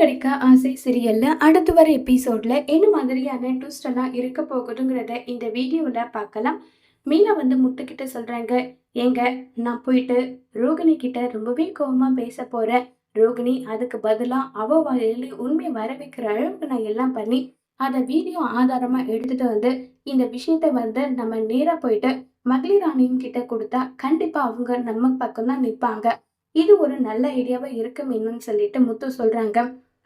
கடிக்க ஆசை சீரியல்ல அடுத்து வர எபிசோட்ல என்ன மாதிரியான ட்விஸ்ட் எல்லாம் இருக்க போகுதுங்கிறத இந்த வீடியோல பார்க்கலாம். மீனா முத்துக்கிட்ட சொல்றாங்க, ஏங்க நான் போயிட்டு ரோகிணி கிட்ட ரொம்பவே கோவமா பேச போறேன். ரோகிணி அதுக்கு பதிலா அவ வாயில உண்மை வர வைக்கிற அளவுக்கு நான் எல்லாம் பண்ணி அதை வீடியோ ஆதாரமா எடுத்துட்டு இந்த விஷயத்த நம்ம நேரா போயிட்டு மகளிர் ஆணையம் கிட்ட கொடுத்தா கண்டிப்பா அவங்க நம்ம பக்கம் தான் நிப்பாங்க. இது ஒரு நல்ல ஐடியாவா இருக்கும் என்னன்னு சொல்லிட்டு முத்து சொல்றாங்க.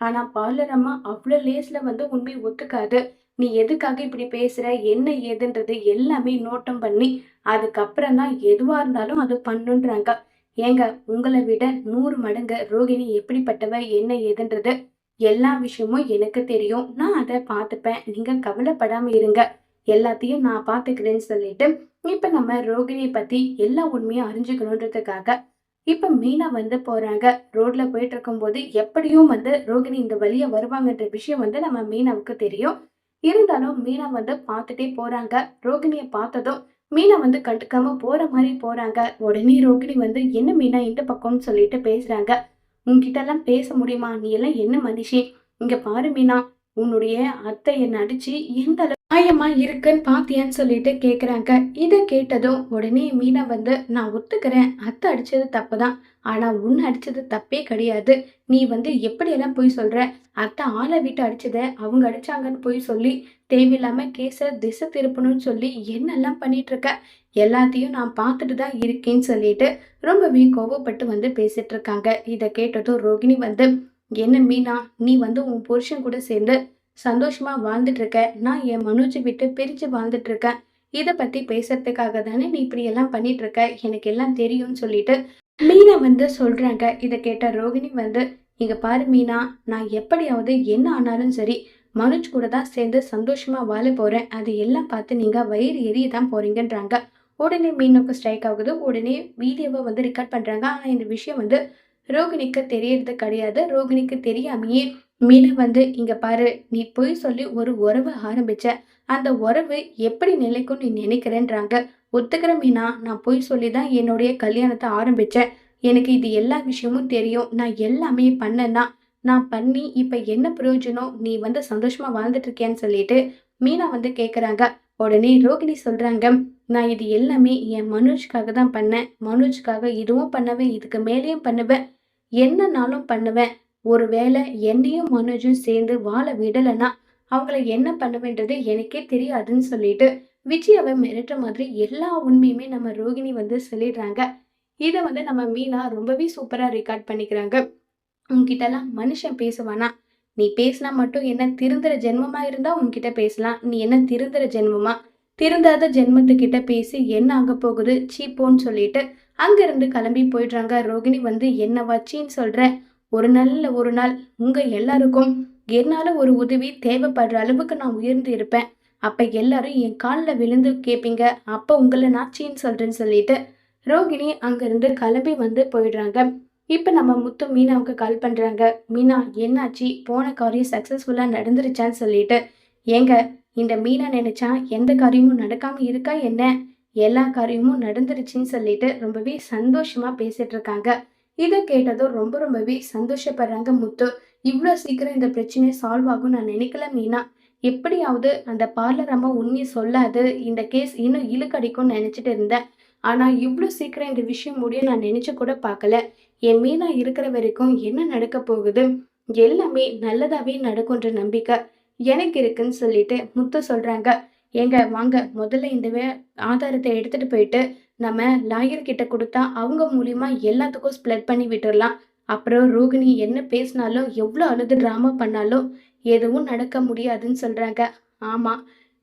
ஆனா பார்லர் அம்மா அவ்வளவு லேஸ்ல உண்மையை ஒத்துக்காது. நீ எதுக்காக இப்படி பேசுற, என்ன ஏதுன்றது எல்லாமே நோட்டம் பண்ணி அதுக்கப்புறம் தான் எதுவா இருந்தாலும் அது பண்ணுன்றாங்க. ஏங்க உங்களை விட 100 மடங்கு ரோகிணி எப்படிப்பட்டவ என்ன ஏதுன்றது எல்லா விஷயமும் எனக்கு தெரியும். நான் அதை பார்த்துப்பேன். நீங்க கவலைப்படாம இருங்க. எல்லாத்தையும் நான் பாத்துக்கிறேன்னு சொல்லிட்டு இப்ப நம்ம ரோகிணியை பத்தி எல்லா உண்மையும் அறிஞ்சுக்கணுன்றதுக்காக இப்ப மீனா போறாங்க. ரோட்ல போயிட்டு இருக்கும்போது எப்படியும் ரோகிணி இந்த வழியா வருவாங்கன்ற விஷயம் நம்ம மீனாவுக்கு தெரியும். இருந்தாலும் மீனா பார்த்துட்டே போறாங்க. ரோகிணிய பார்த்ததும் மீனா கண்டுக்காம போற மாதிரி போறாங்க. உடனே ரோகிணி என்ன மீனா இந்த பக்கம்னு சொல்லிட்டு பேசுறாங்க. உன்கிட்ட எல்லாம் பேச முடியுமா? நீ எல்லாம் என்ன மனுஷி? இங்க பாரு மீனா, உன்னுடைய அத்தை என்ன அடிச்சு எந்த அளவு நியாயமா இருக்குன்னு பாத்தியான்னு சொல்லிட்டு கேக்குறாங்க. இத கேட்டதும் உடனே மீனா நான் ஒத்துக்கிறேன், அத்தை அடிச்சது தப்புதான். ஆனா உன்னை அடிச்சது தப்பே கிடையாது. நீ எப்படியெல்லாம் போய் சொல்ற? அத்தை ஆளை விட்டு அடிச்சத அவங்க அடிச்சாங்கன்னு போய் சொல்லி தேவையில்லாம கேஸ திசை திருப்பணும்னு சொல்லி என்னெல்லாம் பண்ணிட்டு இருக்க. எல்லாத்தையும் நான் பார்த்துட்டு தான் இருக்கேன்னு சொல்லிட்டு ரொம்பவே கோவப்பட்டு பேசிட்டு இருக்காங்க. இத கேட்டதும் ரோகிணி என்ன மீனா, நீ உன் புருஷன் கூட சேர்ந்து சந்தோஷமா வாழ்ந்துட்டு இருக்க. நான் என் மனோஜை விட்டு பிரிச்சு வாழ்ந்துட்டு இருக்கேன். இத பத்தி பேசுறதுக்காக தானே நீ இப்படி எல்லாம் பண்ணிட்டு இருக்க. எனக்கு எல்லாம் தெரியும்னு சொல்லிட்டு மீனா சொல்றாங்க. இத கேட்ட ரோகிணி இங்க பாரு மீனா, நான் எப்படியாவது என்ன ஆனாலும் சரி மனோஜ் கூட தான் சேர்ந்து சந்தோஷமா வாழ போறேன். அது எல்லாம் பார்த்து நீங்க வயிறு எரிய தான் போறீங்கன்றாங்க. உடனே மீனுக்கு ஸ்ட்ரைக் ஆகுது. உடனே வீடியோவை ரெக்கார்ட் பண்றாங்க. ஆனா இந்த விஷயம் ரோகிணிக்கு தெரியறது கிடையாது. ரோகிணிக்கு தெரியாமையே மீனா இங்க பாரு, நீ பொய் சொல்லி ஒரு உறவு ஆரம்பிச்ச. அந்த உறவு எப்படி நிலைக்கும் நீ நினைக்கிறேன்றாங்க. ஒத்துக்கிற மீனா, நான் பொய் சொல்லிதான் என்னுடைய கல்யாணத்தை ஆரம்பிச்சேன். எனக்கு இது எல்லா விஷயமும் தெரியும். நான் எல்லாமே பண்ணேன்னா நான் பண்ணி இப்ப என்ன பிரயோஜனம்? நீ சந்தோஷமா வாழ்ந்துட்டு இருக்கேன்னு சொல்லிட்டு மீனா கேக்குறாங்க. உடனே ரோகிணி சொல்றாங்க, நான் இது எல்லாமே என் மனோஜ்காக தான் பண்ணேன். மனோஜ்காக இதுவும் பண்ணுவேன், இதுக்கு மேலேயும் பண்ணுவேன், என்னன்னாலும் பண்ணுவேன். ஒருவேளை என்னையும் மனோஜும் சேர்ந்து வாழ விடலைன்னா அவங்கள என்ன பண்ணுவேன்றது எனக்கே தெரியாதுன்னு சொல்லிட்டு விஜயாவை மிரட்டுற மாதிரி எல்லா உண்மையுமே நம்ம ரோகிணி சொல்லிடுறாங்க. இதை நம்ம மீனா ரொம்பவே சூப்பரா ரெக்கார்ட் பண்ணிக்கிறாங்க. உன்கிட்ட எல்லாம் மனுஷன் பேசுவானா? நீ பேசினா மட்டும் என்ன திருந்துற ஜென்மமா இருந்தா உன்கிட்ட பேசலாம். நீ என்ன திருந்துற ஜென்மமா? திருந்தாத ஜென்மத்துக்கிட்ட பேசி என்ன ஆக போகுது? சீப்போன்னு சொல்லிட்டு அங்கிருந்து கிளம்பி போயிடுறாங்க. ரோகிணி என்ன வச்சின்னு சொல்ற? ஒரு நாள் உங்க எல்லாருக்கும் என்னால ஒரு உதவி தேவைப்படுற அளவுக்கு நான் உயர்ந்து இருப்பேன். அப்ப எல்லாரும் என் காலில் விழுந்து கேட்பீங்க. அப்ப உங்களை நாச்சின்னு சொல்றேன்னு சொல்லிட்டு ரோகிணி அங்கிருந்து கிளம்பி போயிடுறாங்க. இப்ப நம்ம முத்து மீனாவுக்கு கால் பண்றாங்க. மீனா, என்னாச்சு? போன காரியம் சக்சஸ்ஃபுல்லா நடந்துருச்சான்னு சொல்லிட்டு. ஏங்க, இந்த மீனா நினைச்சா எந்த காரியமும் நடக்காம இருக்கா என்ன? எல்லா காரியமும் நடந்துருச்சுன்னு சொல்லிட்டு ரொம்பவே சந்தோஷமா பேசிட்டு இருக்காங்க. இதை கேட்டதும் ரொம்பவே சந்தோஷப்படுறாங்க முத்து. இவ்வளவு சீக்கிரம் இந்த பிரச்சனை சால்வ் ஆகும் நான் நினைக்கல மீனா. எப்படியாவது அந்த பார்லர் அம்மா உண்மையை சொல்லாது இந்த கேஸ் இன்னும் இழுக்கடிக்கும்னு நினைச்சிட்டு இருந்தேன். ஆனா இவ்வளவு சீக்கிரம் இந்த விஷயம் முடியும் நான் நினைச்சு கூட பார்க்கல. என் மீனா இருக்கிற வரைக்கும் என்ன நடக்க போகுது, எல்லாமே நல்லதாவே நடக்கும்ன்ற நம்பிக்கை எனக்கு இருக்குன்னு சொல்லிட்டு முத்து சொல்றாங்க. ஏங்க வாங்க, முதல்ல இந்த ஆதாரத்தை எடுத்துட்டு போயிட்டு நம்ம லாயர் கிட்ட கொடுத்தா அவங்க மூலியமா எல்லாத்துக்கும் ஸ்ப்ளட் பண்ணி விட்டுறலாம். அப்புறம் ரோகிணி என்ன பேசினாலும் எவ்வளோ அழுது டிராமா பண்ணாலும் எதுவும் நடக்க முடியாதுன்னு சொல்றாங்க. ஆமா,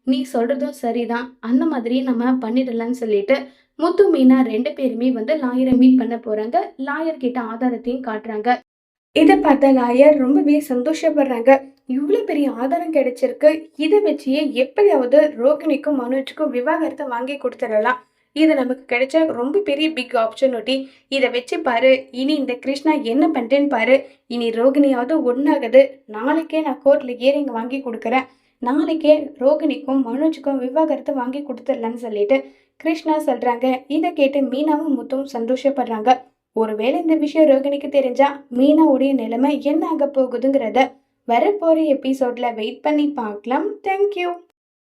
நீ சொல்றதும் சரிதான், அந்த மாதிரி நம்ம பண்ணிடலாம்னு சொல்லிட்டு முத்து மீனா 2 பேருமே லாயரை மீட் பண்ண போறாங்க. லாயர் கிட்ட ஆதாரத்தையும் காட்டுறாங்க. இதை பார்த்த லாயர் ரொம்பவே சந்தோஷப்படுறாங்க. இவ்வளவு பெரிய ஆதாரம் கிடைச்சிருக்கு. இதை வச்சே எப்படியாவது ரோகிணிக்கும் மனோஜுக்கும் விவாகரத்தை வாங்கி கொடுத்துடலாம். இது நமக்கு கிடைச்ச ரொம்ப பெரிய பிக் ஆப்பர்ச்சுனிட்டி. இதை வச்சு பாரு, இனி இந்த கிருஷ்ணா என்ன பண்றேன்னு பாரு. இனி ரோகிணியாவது ஒன்னாகுது. நாளைக்கே நான் கோர்ட்ல ஏறிங்க வாங்கி கொடுக்குறேன். நாளைக்கே ரோகிணிக்கும் மனோஜுக்கும் விவாகரத்தை வாங்கி கொடுத்துடலான்னு சொல்லிட்டு கிருஷ்ணா சொல்றாங்க. இதை கேட்டு மீனாவும் முத்தும் சந்தோஷப்படுறாங்க. ஒருவேளை இந்த விஷயம் ரோகிணிக்கு தெரிஞ்சா மீனாவுடைய நிலைமை என்ன ஆக போகுதுங்கிறத வரப்போற எபிசோட்ல வெயிட் பண்ணி பார்க்கலாம். தேங்க்யூ.